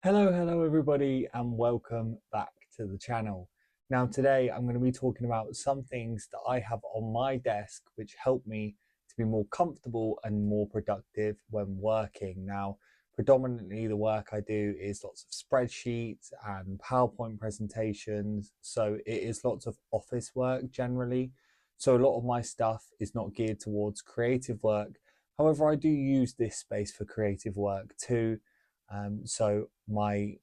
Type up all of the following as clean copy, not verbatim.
Hello everybody, and welcome back to the channel. Now today I'm going to be talking about some things that I have on my desk which help me to be more comfortable and more productive when working. Now predominantly the work I do is lots of spreadsheets and PowerPoint presentations, so it is lots of office work generally. So a lot of my stuff is not geared towards creative work. However, I do use this space for creative work too. So my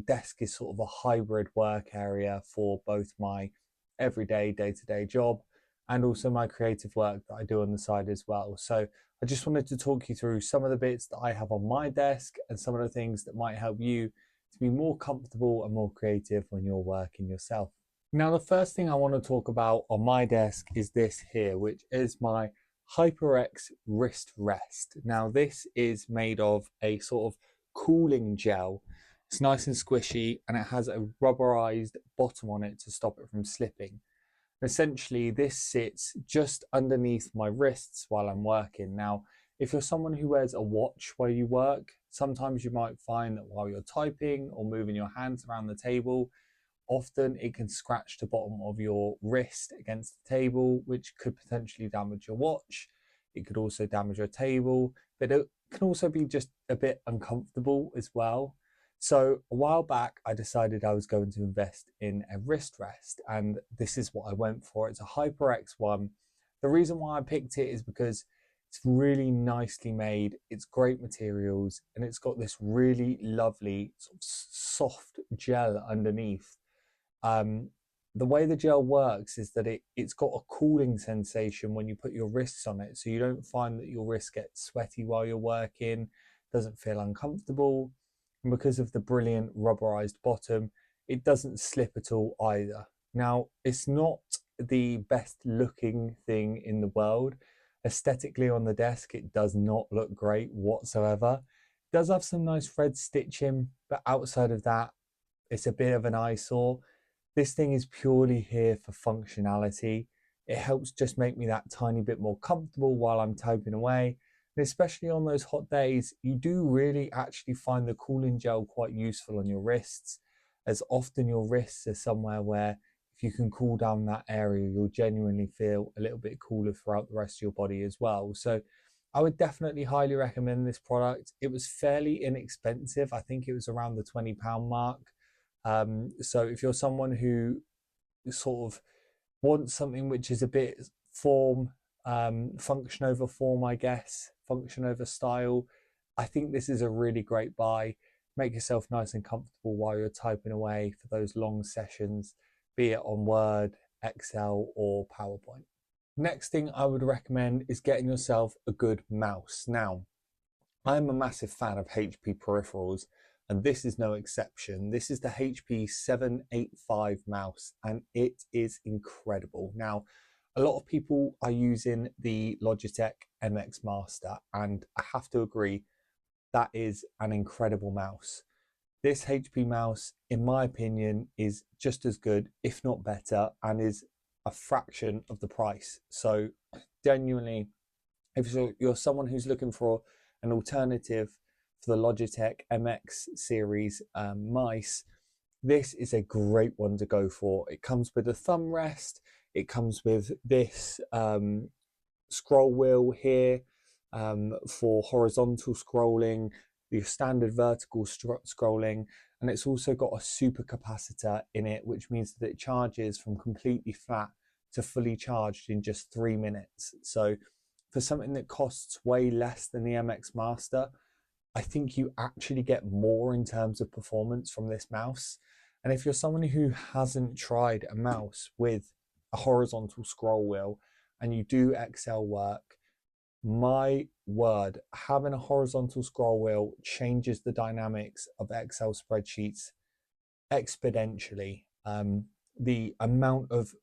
desk is sort of a hybrid work area for both my everyday day-to-day job and also my creative work that I do on the side as well. So I just wanted to talk you through some of the bits that I have on my desk and some of the things that might help you to be more comfortable and more creative when you're working yourself. Now, the first thing I want to talk about on my desk is this here, which is my HyperX wrist rest. Now, this is made of a sort of cooling gel. It's nice and squishy and it has a rubberized bottom on it to stop it from slipping. Essentially, this sits just underneath my wrists while I'm working. Now, if you're someone who wears a watch while you work, sometimes you might find that while you're typing or moving your hands around the table, often it can scratch the bottom of your wrist against the table, which could potentially damage your watch. It could also damage your table, but it can also be just a bit uncomfortable as well. So a while back, I decided I was going to invest in a wrist rest, and this is what I went for. It's a HyperX one. The reason why I picked it is because it's really nicely made, it's great materials, and it's got this really lovely sort of soft gel underneath. Um, the way the gel works is that it's got a cooling sensation when you put your wrists on it, so you don't find that your wrist gets sweaty while you're working, doesn't feel uncomfortable, and because of the brilliant rubberized bottom, it doesn't slip at all either. Now, it's not the best looking thing in the world. Aesthetically on the desk, it does not look great whatsoever. It does have some nice thread stitching, but outside of that, it's a bit of an eyesore. This thing is purely here for functionality. It helps just make me that tiny bit more comfortable while I'm typing away. And especially on those hot days, you do really actually find the cooling gel quite useful on your wrists, as often your wrists are somewhere where if you can cool down that area, you'll genuinely feel a little bit cooler throughout the rest of your body as well. So I would definitely highly recommend this product. It was fairly inexpensive. I think it was around the £20 mark. So if you're someone who sort of wants something which is a bit form, function over form, I guess, function over style, I think this is a really great buy. Make yourself nice and comfortable while you're typing away for those long sessions, be it on Word, Excel, or PowerPoint. Next thing I would recommend is getting yourself a good mouse. Now, I'm a massive fan of HP peripherals, and this is no exception. This is the HP 785 mouse, and it is incredible. Now, a lot of people are using the Logitech MX Master, and I have to agree, that is an incredible mouse. This HP mouse, in my opinion, is just as good, if not better, and is a fraction of the price. So genuinely, if you're someone who's looking for an alternative for the Logitech MX series mice, this is a great one to go for. It comes with a thumb rest. It comes with this scroll wheel here for horizontal scrolling, the standard vertical scrolling, and it's also got a super capacitor in it, which means that it charges from completely flat to fully charged in just 3 minutes. So for something that costs way less than the MX Master, I think you actually get more in terms of performance from this mouse. And if you're someone who hasn't tried a mouse with a horizontal scroll wheel and you do Excel work, my word, having a horizontal scroll wheel changes the dynamics of Excel spreadsheets exponentially. The amount of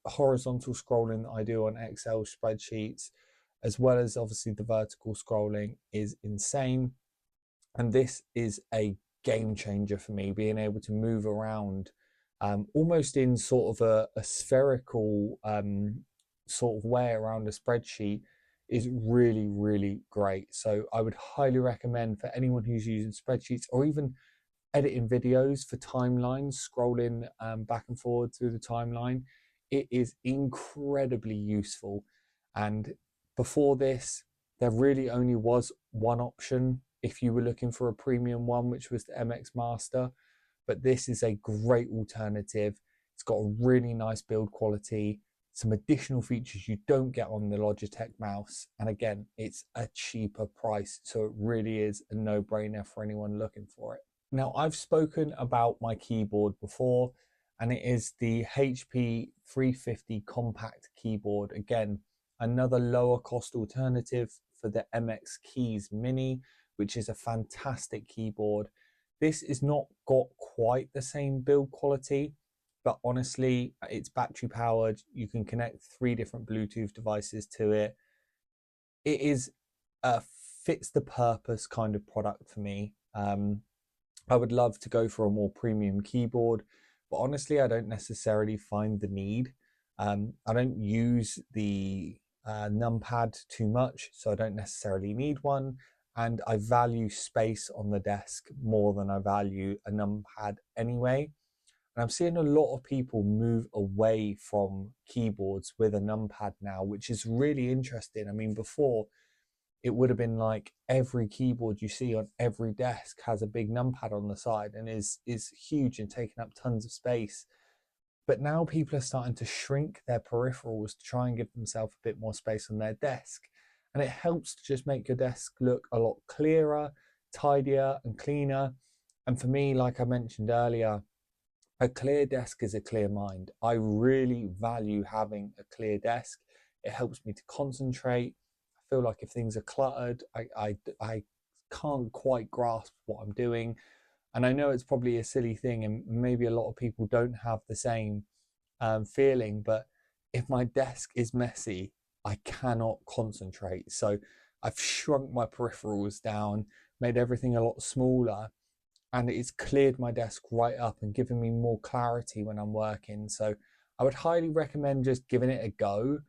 horizontal scrolling that I do on Excel spreadsheets, as well as obviously the vertical scrolling, is insane. And this is a game changer for me, being able to move around almost in sort of a spherical sort of way around a spreadsheet is really, really great. So I would highly recommend for anyone who's using spreadsheets or even editing videos for timelines, scrolling back and forward through the timeline, it is incredibly useful. And before this, there really only was one option if you were looking for a premium one, which was the MX Master. But this is a great alternative. It's got a really nice build quality, some additional features you don't get on the Logitech mouse. And again, it's a cheaper price. So it really is a no-brainer for anyone looking for it. Now, I've spoken about my keyboard before, and it is the HP 350 compact keyboard. Again, another lower cost alternative for the MX Keys Mini, which is a fantastic keyboard. This is not got quite the same build quality, but honestly, it's battery powered. You can connect 3 different Bluetooth devices to it. It is a fits the purpose kind of product for me. I would love to go for a more premium keyboard, but honestly, I don't necessarily find the need. I don't use the numpad too much, so I don't necessarily need one. And I value space on the desk more than I value a numpad anyway. And I'm seeing a lot of people move away from keyboards with a numpad now, which is really interesting. I mean, before it would have been like every keyboard you see on every desk has a big numpad on the side and is huge and taking up tons of space. But now people are starting to shrink their peripherals to try and give themselves a bit more space on their desk. And it helps to just make your desk look a lot clearer, tidier and cleaner. And for me, like I mentioned earlier, a clear desk is a clear mind. I really value having a clear desk. It helps me to concentrate. I feel like if things are cluttered, I can't quite grasp what I'm doing. And I know it's probably a silly thing, and maybe a lot of people don't have the same feeling, but if my desk is messy, I cannot concentrate. So I've shrunk my peripherals down, made everything a lot smaller, and it's cleared my desk right up and given me more clarity when I'm working. So I would highly recommend just giving it a go.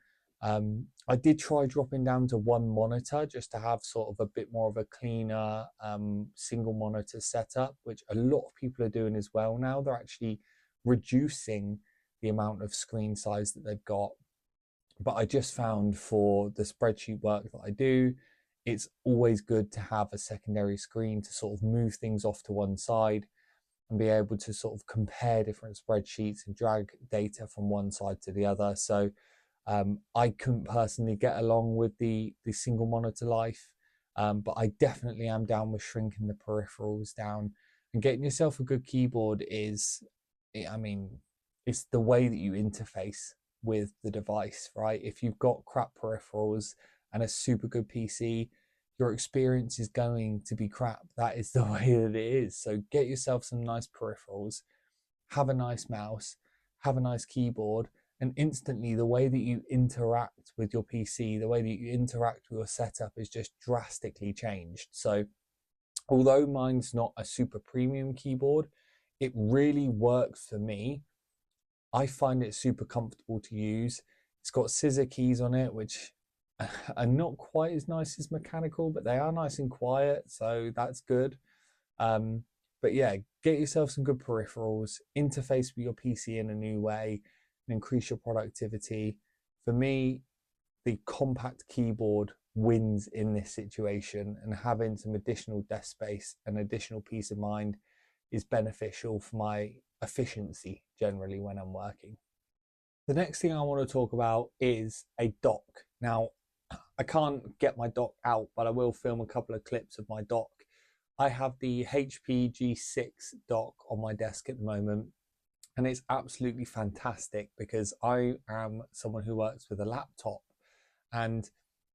I did try dropping down to one monitor just to have sort of a bit more of a cleaner single monitor setup, which a lot of people are doing as well now. They're actually reducing the amount of screen size that they've got. But I just found for the spreadsheet work that I do, it's always good to have a secondary screen to sort of move things off to one side and be able to sort of compare different spreadsheets and drag data from one side to the other. So I couldn't personally get along with the single monitor life, but I definitely am down with shrinking the peripherals down, and getting yourself a good keyboard is, I mean, it's the way that you interface with the device, right? If you've got crap peripherals and a super good PC, your experience is going to be crap. That is the way that it is. So get yourself some nice peripherals, have a nice mouse, have a nice keyboard, and instantly the way that you interact with your PC, the way that you interact with your setup is just drastically changed. So although mine's not a super premium keyboard, it really works for me. I find it super comfortable to use. It's got scissor keys on it, which are not quite as nice as mechanical, but they are nice and quiet, so that's good. But yeah, get yourself some good peripherals, interface with your PC in a new way, and increase your productivity. For me, the compact keyboard wins in this situation, and having some additional desk space and additional peace of mind is beneficial for my efficiency generally when I'm working. The next thing I want to talk about is a dock. Now, I can't get my dock out, but I will film a couple of clips of my dock. I have the HP G6 dock on my desk at the moment, and it's absolutely fantastic because I am someone who works with a laptop. And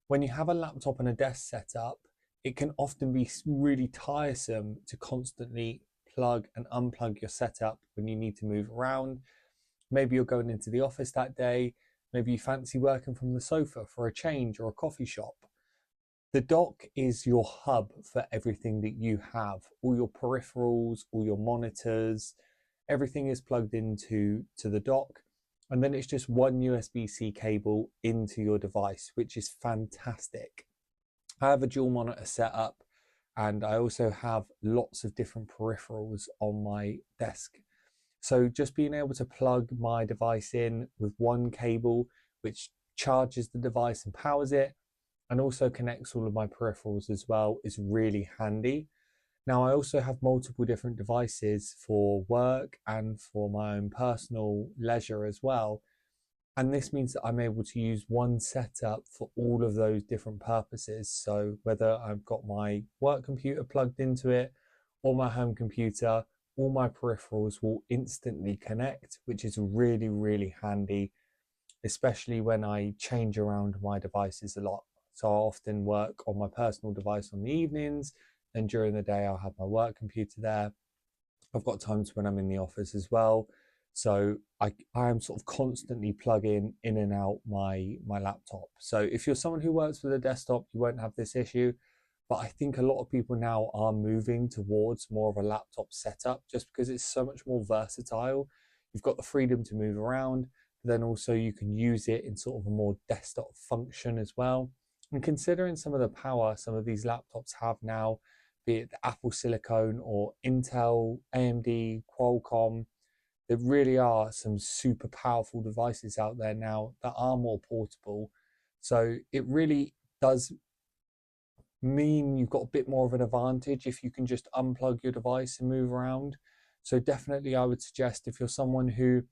when you have a laptop and a desk setup, it can often be really tiresome to constantly plug and unplug your setup when you need to move around. Maybe you're going into the office that day. Maybe you fancy working from the sofa for a change or a coffee shop. The dock is your hub for everything that you have. All your peripherals, all your monitors, everything is plugged into the dock. And then it's just one USB-C cable into your device, which is fantastic. I have a dual monitor setup, and I also have lots of different peripherals on my desk. So just being able to plug my device in with one cable, which charges the device and powers it, and also connects all of my peripherals as well, is really handy. Now, I also have multiple different devices for work and for my own personal leisure as well. And this means that I'm able to use one setup for all of those different purposes. So whether I've got my work computer plugged into it or my home computer, all my peripherals will instantly connect, which is really, really handy, especially when I change around my devices a lot. So I often work on my personal device on the evenings, and during the day I'll have my work computer there. I've got times when I'm in the office as well. So I am sort of constantly plugging in and out my laptop. So if you're someone who works with a desktop, you won't have this issue. But I think a lot of people now are moving towards more of a laptop setup just because it's so much more versatile. You've got the freedom to move around, but then also you can use it in sort of a more desktop function as well. And considering some of the power some of these laptops have now, be it the Apple Silicon or Intel, AMD, Qualcomm, there really are some super powerful devices out there now that are more portable. So it really does mean you've got a bit more of an advantage if you can just unplug your device and move around. So definitely I would suggest, if you're someone who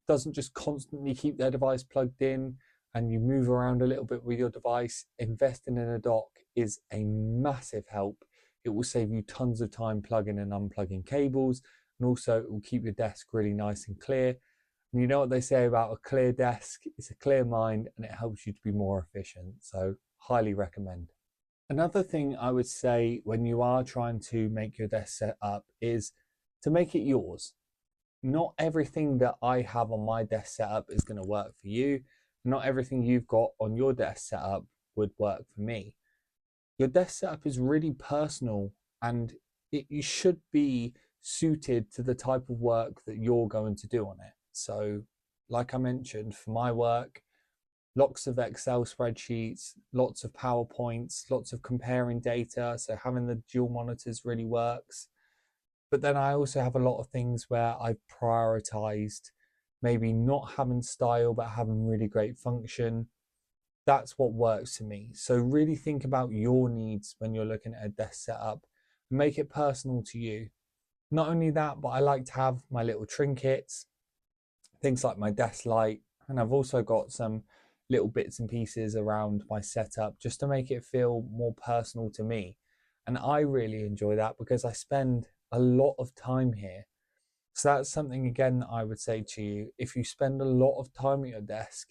doesn't just constantly keep their device plugged in and you move around a little bit with your device, investing in a dock is a massive help. It will save you tons of time plugging and unplugging cables, and also it will keep your desk really nice and clear. And you know what they say about a clear desk? It's a clear mind, and it helps you to be more efficient. So highly recommend. Another thing I would say when you are trying to make your desk set up is to make it yours. Not everything that I have on my desk setup is going to work for you. Not everything you've got on your desk setup would work for me. Your desk setup is really personal, and you should be suited to the type of work that you're going to do on it. So, like I mentioned, for my work, lots of Excel spreadsheets, lots of PowerPoints, lots of comparing data. So having the dual monitors really works. But then I also have a lot of things where I've prioritized maybe not having style, but having really great function. That's what works for me. So really think about your needs when you're looking at a desk setup. Make it personal to you. Not only that, but I like to have my little trinkets, things like my desk light, and I've also got some little bits and pieces around my setup just to make it feel more personal to me. And I really enjoy that because I spend a lot of time here. So that's something, again, that I would say to you. If you spend a lot of time at your desk,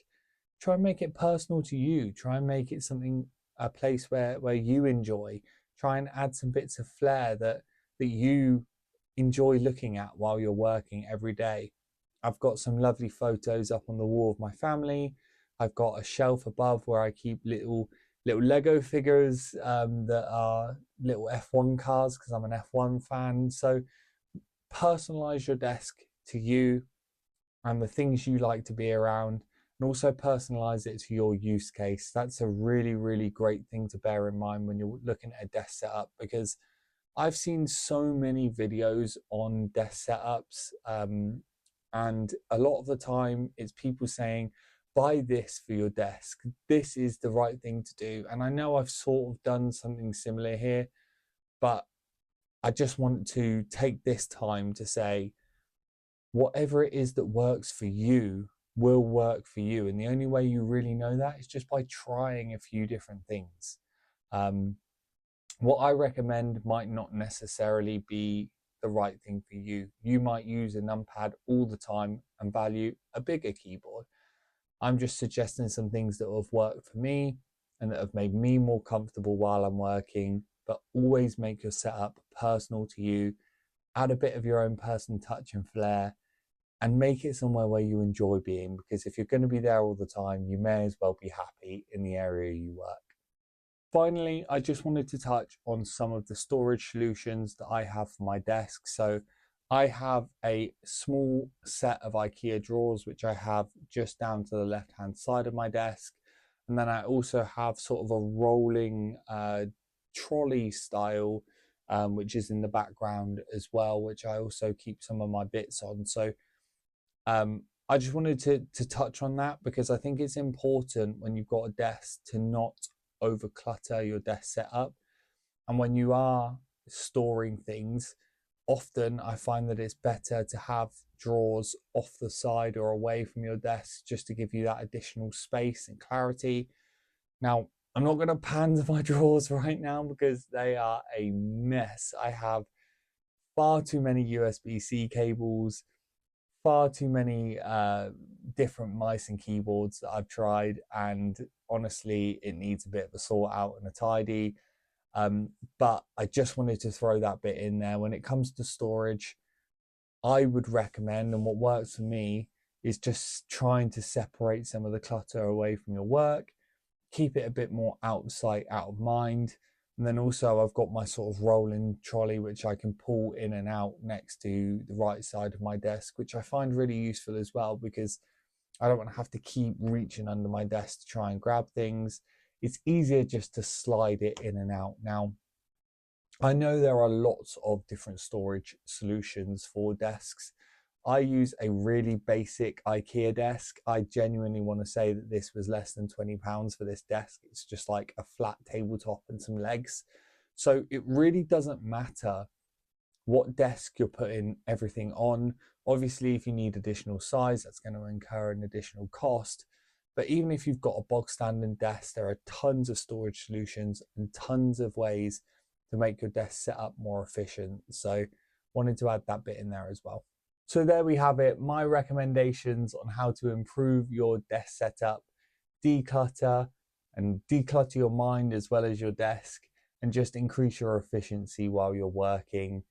try and make it personal to you. Try and make it something, a place where you enjoy. Try and add some bits of flair that you enjoy looking at while you're working every day. I've got some lovely photos up on the wall of my family. I've got a shelf above where I keep little Lego figures that are little F1 cars because I'm an F1 fan. So personalize your desk to you and the things you like to be around, and also personalize it to your use case. That's a really, really great thing to bear in mind when you're looking at a desk setup, because I've seen so many videos on desk setups, and a lot of the time it's people saying, buy this for your desk. This is the right thing to do. And I know I've sort of done something similar here, but I just want to take this time to say, whatever it is that works for you will work for you. And the only way you really know that is just by trying a few different things. What I recommend might not necessarily be the right thing for you. You might use a numpad all the time and value a bigger keyboard. I'm just suggesting some things that have worked for me and that have made me more comfortable while I'm working, but always make your setup personal to you. Add a bit of your own personal touch and flair, and make it somewhere where you enjoy being, because if you're going to be there all the time, you may as well be happy in the area you work. Finally, I just wanted to touch on some of the storage solutions that I have for my desk. So I have a small set of IKEA drawers, which I have just down to the left-hand side of my desk. And then I also have sort of a rolling trolley style which is in the background as well, which I also keep some of my bits on. So I just wanted to touch on that because I think it's important when you've got a desk to not overclutter your desk setup. And when you are storing things, often I find that it's better to have drawers off the side or away from your desk just to give you that additional space and clarity. Now, I'm not going to pan to my drawers right now because they are a mess. I have far too many USB-C cables, far too many different mice and keyboards that I've tried, and honestly, it needs a bit of a sort out and a tidy. But I just wanted to throw that bit in there. When it comes to storage, I would recommend, and what works for me, is just trying to separate some of the clutter away from your work, keep it a bit more out of sight, out of mind. And then also I've got my sort of rolling trolley, which I can pull in and out next to the right side of my desk, which I find really useful as well, because I don't want to have to keep reaching under my desk to try and grab things. It's easier just to slide it in and out. Now, I know there are lots of different storage solutions for desks. I use a really basic IKEA desk. I genuinely want to say that this was less than £20 for this desk. It's just like a flat tabletop and some legs. So it really doesn't matter what desk you're putting everything on. Obviously, if you need additional size, that's going to incur an additional cost. But even if you've got a bog standard desk, there are tons of storage solutions and tons of ways to make your desk setup more efficient. So wanted to add that bit in there as well. So there we have it, my recommendations on how to improve your desk setup, declutter your mind as well as your desk, and just increase your efficiency while you're working.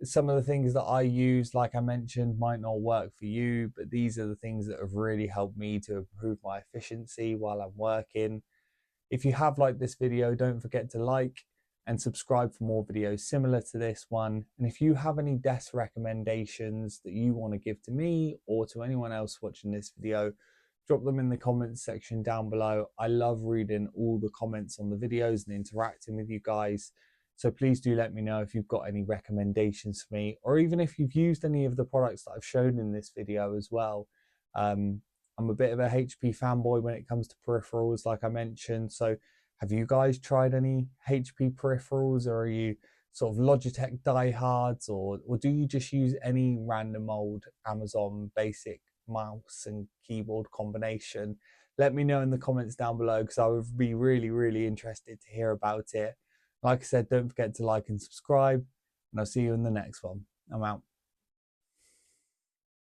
Some of the things that I use, like I mentioned, might not work for you, but these are the things that have really helped me to improve my efficiency while I'm working. If you have liked this video, don't forget to like and subscribe for more videos similar to this one. And if you have any desk recommendations that you want to give to me or to anyone else watching this video, drop them in the comments section down below. I love reading all the comments on the videos and interacting with you guys. So please do let me know if you've got any recommendations for me, or even if you've used any of the products that I've shown in this video as well. I'm a bit of a HP fanboy when it comes to peripherals, like I mentioned. So have you guys tried any HP peripherals, or are you sort of Logitech diehards, or do you just use any random old Amazon basic mouse and keyboard combination? Let me know in the comments down below, because I would be really, really interested to hear about it. Like I said, don't forget to like and subscribe, and I'll see you in the next one. I'm out.